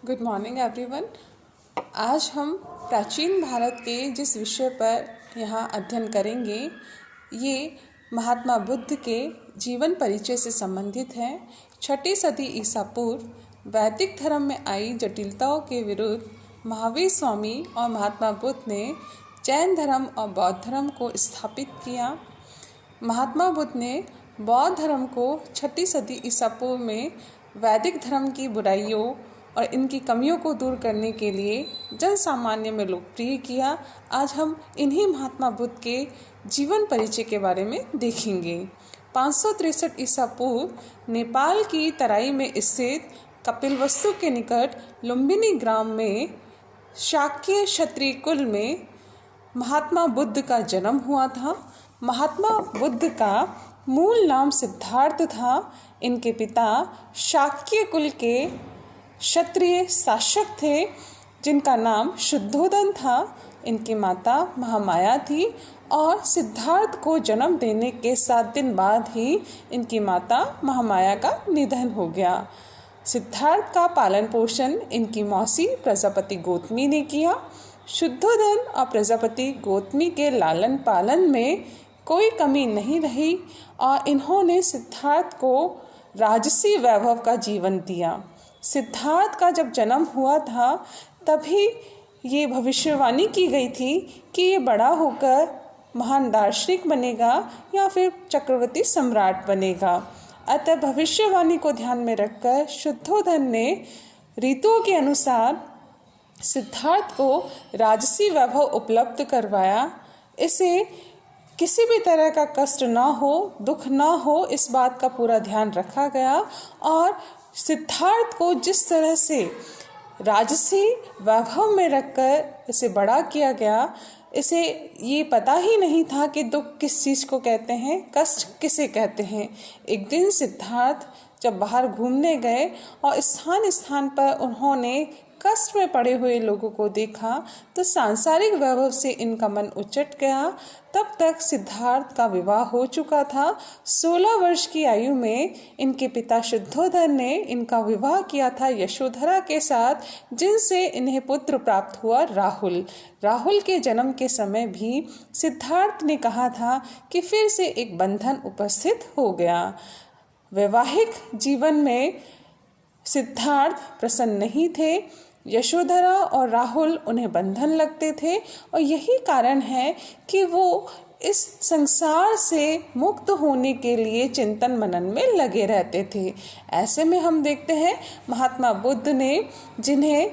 Good morning everyone. आज हम प्राचीन भारत के जिस विषय पर यहाँ अध्ययन करेंगे ये महात्मा बुद्ध के जीवन परिचय से संबंधित है। 6ठी सदी ईसा पूर्व वैदिक धर्म में आई जटिलताओं के विरुद्ध महावीर स्वामी और महात्मा बुद्ध ने जैन धर्म और बौद्ध धर्म को स्थापित किया। महात्मा बुद्ध ने बौद्ध धर्म को 6ठी सदी ईसा पूर्व में वैदिक धर्म की बुराइयों और इनकी कमियों को दूर करने के लिए जन सामान्य में लोकप्रिय किया। आज हम इन्हीं महात्मा बुद्ध के जीवन परिचय के बारे में देखेंगे। 563 ईसा पूर्व नेपाल की तराई में स्थित कपिलवस्तु के निकट लुम्बिनी ग्राम में शाक्य क्षत्रिय कुल में महात्मा बुद्ध का जन्म हुआ था। महात्मा बुद्ध का मूल नाम सिद्धार्थ था। इनके पिता शाक्य कुल के क्षत्रिय शासक थे जिनका नाम शुद्धोदन था। इनकी माता महामाया थी और सिद्धार्थ को जन्म देने के 7 दिन बाद ही इनकी माता महामाया का निधन हो गया। सिद्धार्थ का पालन पोषण इनकी मौसी प्रजापति गौतमी ने किया। शुद्धोदन और प्रजापति गौतमी के लालन पालन में कोई कमी नहीं रही और इन्होंने सिद्धार्थ को राजसी वैभव का जीवन दिया। सिद्धार्थ का जब जन्म हुआ था तभी ये भविष्यवाणी की गई थी कि ये बड़ा होकर महान दार्शनिक बनेगा या फिर चक्रवर्ती सम्राट बनेगा। अतः भविष्यवाणी को ध्यान में रखकर शुद्धोदन ने ऋतुओं के अनुसार सिद्धार्थ को राजसी वैभव उपलब्ध करवाया। इसे किसी भी तरह का कष्ट ना हो, दुख ना हो, इस बात का पूरा ध्यान रखा गया और सिद्धार्थ को जिस तरह से राजसी वैभव में रखकर इसे बड़ा किया गया, इसे ये पता ही नहीं था कि दुख किस चीज़ को कहते हैं, कष्ट किसे कहते हैं। एक दिन सिद्धार्थ जब बाहर घूमने गए और स्थान स्थान पर उन्होंने कष्ट में पड़े हुए लोगों को देखा तो सांसारिक वैभव से इनका मन उचट गया। तब तक सिद्धार्थ का विवाह हो चुका था। 16 वर्ष की आयु में इनके पिता शुद्धोदन ने इनका विवाह किया था यशोधरा के साथ, जिनसे इन्हें पुत्र प्राप्त हुआ राहुल। राहुल के जन्म के समय भी सिद्धार्थ ने कहा था कि फिर से एक बंधन उपस्थित हो गया। वैवाहिक जीवन में सिद्धार्थ प्रसन्न नहीं थे। यशोधरा और राहुल उन्हें बंधन लगते थे और यही कारण है कि वो इस संसार से मुक्त होने के लिए चिंतन मनन में लगे रहते थे। ऐसे में हम देखते हैं महात्मा बुद्ध ने जिन्हें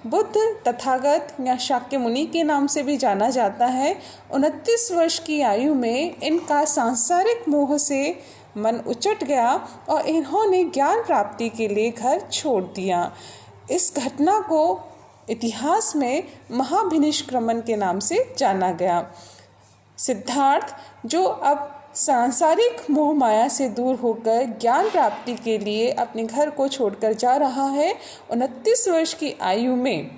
बुद्ध तथागत या शाक्य मुनि के नाम से भी जाना जाता है, 29 वर्ष की आयु में इनका सांसारिक मोह से मन उचट गया और इन्होंने ज्ञान प्राप्ति के लिए घर छोड़ दिया। इस घटना को इतिहास में महाभिनिष्क्रमण के नाम से जाना गया। सिद्धार्थ जो अब सांसारिक मोह माया से दूर होकर ज्ञान प्राप्ति के लिए अपने घर को छोड़कर जा रहा है, 29 वर्ष की आयु में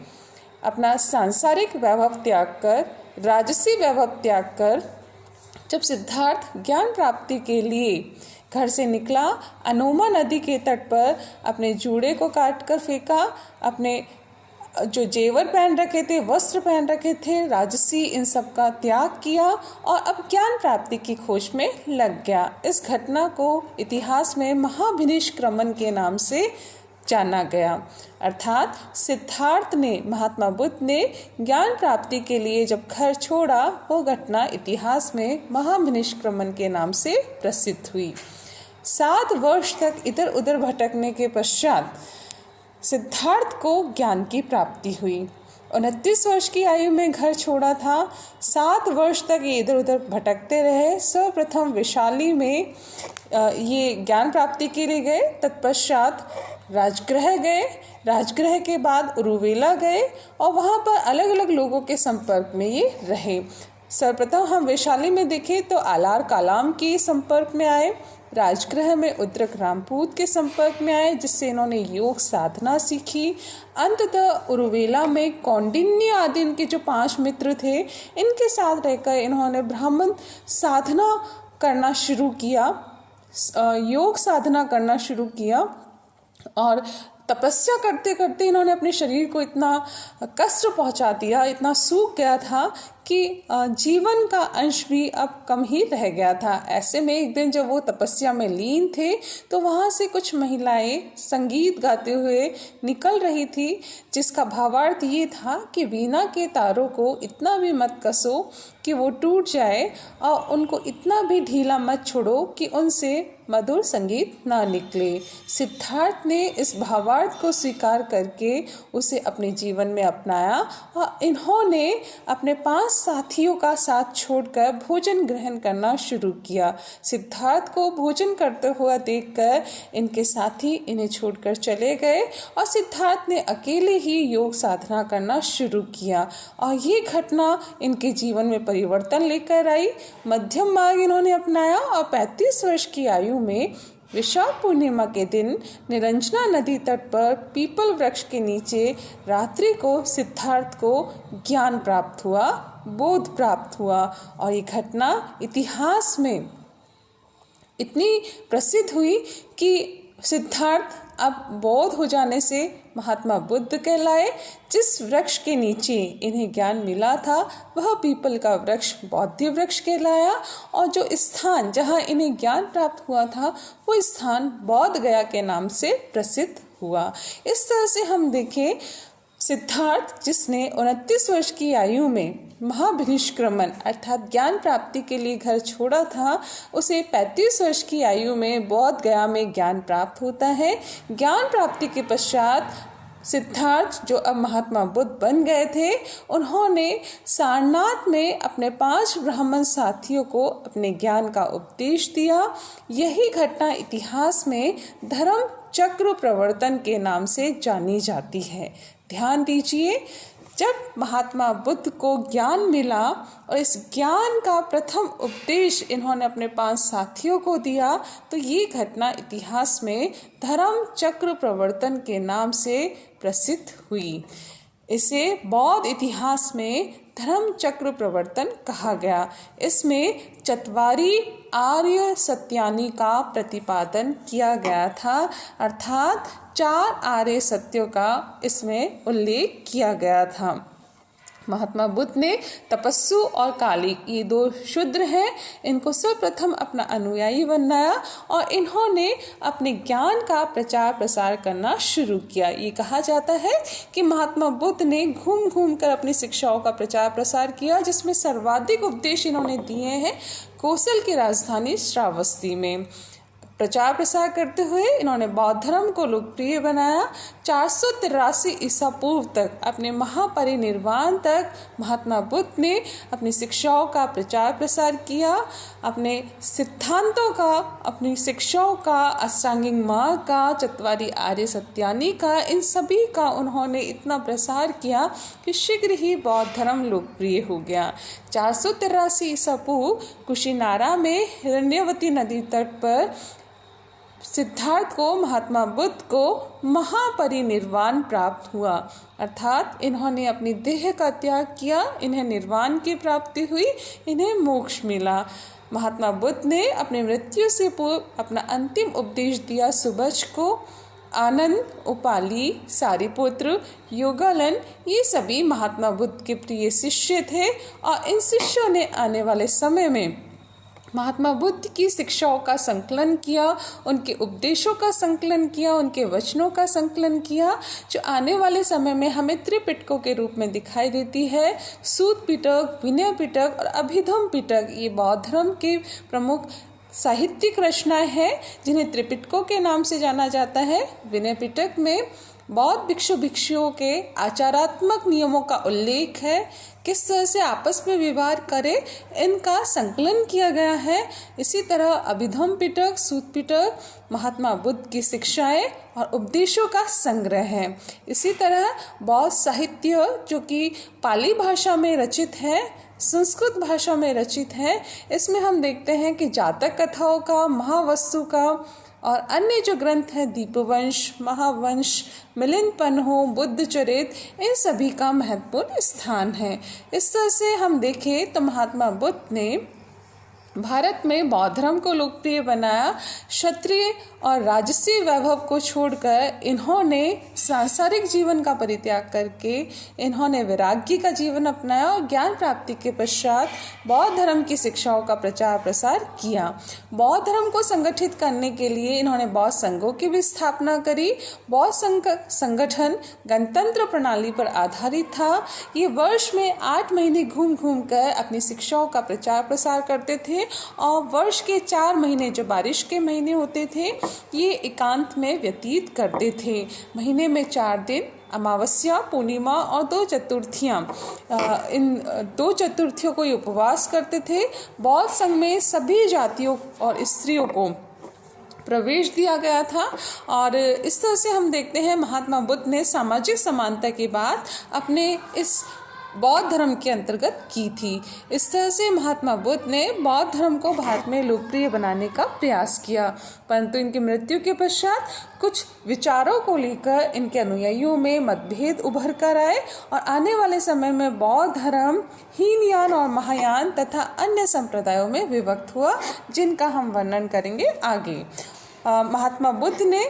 अपना सांसारिक वैभव त्याग कर, राजसी वैभव त्याग कर जब सिद्धार्थ ज्ञान प्राप्ति के लिए घर से निकला, अनोमा नदी के तट पर अपने जूड़े को काट कर फेंका, अपने जो जेवर पहन रखे थे, वस्त्र पहन रखे थे, राजसी, इन सब का त्याग किया और अब ज्ञान प्राप्ति की खोज में लग गया। इस घटना को इतिहास में महाभिनिष्क्रमण के नाम से जाना गया। अर्थात सिद्धार्थ ने, महात्मा बुद्ध ने ज्ञान प्राप्ति के लिए जब घर छोड़ा, वो घटना इतिहास में महाभिनिष्क्रमण के नाम से प्रसिद्ध हुई। 7 वर्ष तक इधर उधर भटकने के पश्चात सिद्धार्थ को ज्ञान की प्राप्ति हुई। 29 वर्ष की आयु में घर छोड़ा था। 7 वर्ष तक ये इधर उधर भटकते रहे। सर्वप्रथम वैशाली में ये ज्ञान प्राप्ति के लिए गए, तत्पश्चात राजगृह गए, राजगृह के बाद उरुवेला गए और वहाँ पर अलग अलग लोगों के संपर्क में ये रहे। सर्वप्रथम हम वैशाली में देखें तो आलार कालाम के संपर्क में आए, राजगृह में उद्रक रामपूत के संपर्क में आए जिससे इन्होंने योग साधना सीखी। अंततः उरुवेला में कौंडिन्य आदि इनके जो 5 मित्र थे, इनके साथ रहकर इन्होंने ब्राह्मण साधना करना शुरू किया, योग साधना करना शुरू किया और तपस्या करते करते इन्होंने अपने शरीर को इतना कष्ट पहुंचा दिया, इतना सूख गया था कि जीवन का अंश भी अब कम ही रह गया था। ऐसे में एक दिन जब वो तपस्या में लीन थे तो वहाँ से कुछ महिलाएं संगीत गाते हुए निकल रही थी, जिसका भावार्थ ये था कि वीणा के तारों को इतना भी मत कसो कि वो टूट जाए और उनको इतना भी ढीला मत छोड़ो कि उनसे मधुर संगीत ना निकले। सिद्धार्थ ने इस भावार्थ को स्वीकार करके उसे अपने जीवन में अपनाया और इन्होंने अपने 5 साथियों का साथ छोड़कर भोजन ग्रहण करना शुरू किया। सिद्धार्थ को भोजन करते हुआ देखकर इनके साथी इन्हें छोड़कर चले गए और सिद्धार्थ ने अकेले ही योग साधना करना शुरू किया और ये घटना इनके जीवन में परिवर्तन लेकर आई। मध्यम मार्ग इन्होंने अपनाया और 35 वर्ष की आयु में विशाख पूर्णिमा के दिन निरंजना नदी तट पर पीपल वृक्ष के नीचे रात्रि को सिद्धार्थ को ज्ञान प्राप्त हुआ, बोध प्राप्त हुआ और ये घटना इतिहास में इतनी प्रसिद्ध हुई कि सिद्धार्थ अब बोध हो जाने से महात्मा बुद्ध कहलाए। जिस वृक्ष के नीचे इन्हें ज्ञान मिला था वह पीपल का वृक्ष बौद्ध वृक्ष कहलाया और जो स्थान जहाँ इन्हें ज्ञान प्राप्त हुआ था वो स्थान बौद्ध गया के नाम से प्रसिद्ध हुआ। इस तरह से हम देखें, सिद्धार्थ जिसने 29 वर्ष की आयु में महाभिनिष्क्रमण अर्थात ज्ञान प्राप्ति के लिए घर छोड़ा था, उसे 35 वर्ष की आयु में बौद्ध गया में ज्ञान प्राप्त होता है। ज्ञान प्राप्ति के पश्चात सिद्धार्थ जो अब महात्मा बुद्ध बन गए थे, उन्होंने सारनाथ में अपने 5 ब्राह्मण साथियों को अपने ज्ञान का उपदेश दिया। यही घटना इतिहास में धर्म चक्र प्रवर्तन के नाम से जानी जाती है। ध्यान दीजिए, जब महात्मा बुद्ध को ज्ञान मिला और इस ज्ञान का प्रथम उपदेश इन्होंने अपने 5 साथियों को दिया तो ये घटना इतिहास में धर्म चक्र प्रवर्तन के नाम से प्रसिद्ध हुई। इसे बौद्ध इतिहास में धर्म चक्र प्रवर्तन कहा गया। इसमें चत्वारी आर्य सत्यानि का प्रतिपादन किया गया था, अर्थात 4 आर्य सत्यों का इसमें उल्लेख किया गया था। महात्मा बुद्ध ने तपस्सु और कालिक, ये 2 शूद्र हैं, इनको सर्वप्रथम अपना अनुयायी बनाया और इन्होंने अपने ज्ञान का प्रचार प्रसार करना शुरू किया। ये कहा जाता है कि महात्मा बुद्ध ने घूम घूम कर अपनी शिक्षाओं का प्रचार प्रसार किया, जिसमें सर्वाधिक उपदेश इन्होंने दिए हैं कौशल की राजधानी श्रावस्ती में। प्रचार प्रसार करते हुए इन्होंने बौद्ध धर्म को लोकप्रिय बनाया। 483 ईसा पूर्व तक अपने महापरिनिर्वाण तक महात्मा बुद्ध ने अपनी शिक्षाओं का प्रचार प्रसार किया, अपने सिद्धांतों का, अपनी शिक्षाओं का, अष्टांगिक मार्ग का, चत्वारी आर्य सत्यानि का, इन सभी का उन्होंने इतना प्रसार किया कि शीघ्र ही बौद्ध धर्म लोकप्रिय हो गया। 483 ईसा पूर्व कुशीनारा में हिरण्यवती नदी तट पर सिद्धार्थ को, महात्मा बुद्ध को महापरिनिर्वाण प्राप्त हुआ, अर्थात इन्होंने अपनी देह का त्याग किया, इन्हें निर्वाण की प्राप्ति हुई, इन्हें मोक्ष मिला। महात्मा बुद्ध ने अपनी मृत्यु से पूर्व अपना अंतिम उपदेश दिया सुबच को। आनंद, उपाली, सारिपुत्र, योगालन, ये सभी महात्मा बुद्ध के प्रिय शिष्य थे और इन शिष्यों ने आने वाले समय में महात्मा बुद्ध की शिक्षाओं का संकलन किया, उनके उपदेशों का संकलन किया, उनके वचनों का संकलन किया, जो आने वाले समय में हमें त्रिपिटकों के रूप में दिखाई देती है। सूत पिटक, विनय पिटक और अभिधम पिटक, ये बौद्ध धर्म के प्रमुख साहित्यिक रचनाएं हैं जिन्हें त्रिपिटकों के नाम से जाना जाता है। विनय पिटक में बौद्ध भिक्षु भिक्षुओं के आचारात्मक नियमों का उल्लेख है, किस तरह से आपस में व्यवहार करें, इनका संकलन किया गया है। इसी तरह अभिधम पिटक, सूत पिटक महात्मा बुद्ध की शिक्षाएं और उपदेशों का संग्रह है। इसी तरह बौद्ध साहित्य जो कि पाली भाषा में रचित है, संस्कृत भाषा में रचित है, इसमें हम देखते हैं कि जातक कथाओं का, महावस्तु का और अन्य जो ग्रंथ हैं, दीपवंश, महावंश, मिलिंद पन्हो, बुद्ध चरित, इन सभी का महत्वपूर्ण स्थान है। इस तरह से हम देखें तो महात्मा बुद्ध ने भारत में बौद्ध धर्म को लोकप्रिय बनाया। क्षत्रिय और राजसी वैभव को छोड़कर इन्होंने सांसारिक जीवन का परित्याग करके इन्होंने वैराग्य का जीवन अपनाया और ज्ञान प्राप्ति के पश्चात बौद्ध धर्म की शिक्षाओं का प्रचार प्रसार किया। बौद्ध धर्म को संगठित करने के लिए इन्होंने बौद्ध संघों की भी स्थापना करी। बौद्ध संगठन गणतंत्र प्रणाली पर आधारित था। ये वर्ष में 8 महीने घूम घूम कर अपनी शिक्षाओं का प्रचार प्रसार करते थे और वर्ष के 4 महीने जो बारिश के महीने होते थे ये एकांत में व्यतीत करते थे। महीने में 4 दिन अमावस्या, पूर्णिमा और 2 चतुर्थियाँ, इन 2 चतुर्थियों को उपवास करते थे। बौद्ध संघ में सभी जातियों और स्त्रियों को प्रवेश दिया गया था और इस तरह से हम देखते हैं महात्मा बुद्ध ने सामाजिक समानता की बात अपने इस बौद्ध धर्म के अंतर्गत की थी। इस तरह से महात्मा बुद्ध ने बौद्ध धर्म को भारत में लोकप्रिय बनाने का प्रयास किया, परंतु इनकी मृत्यु के पश्चात कुछ विचारों को लेकर इनके अनुयायियों में मतभेद उभर कर आए और आने वाले समय में बौद्ध धर्म हीनयान और महायान तथा अन्य संप्रदायों में विभक्त हुआ, जिनका हम वर्णन करेंगे आगे। महात्मा बुद्ध ने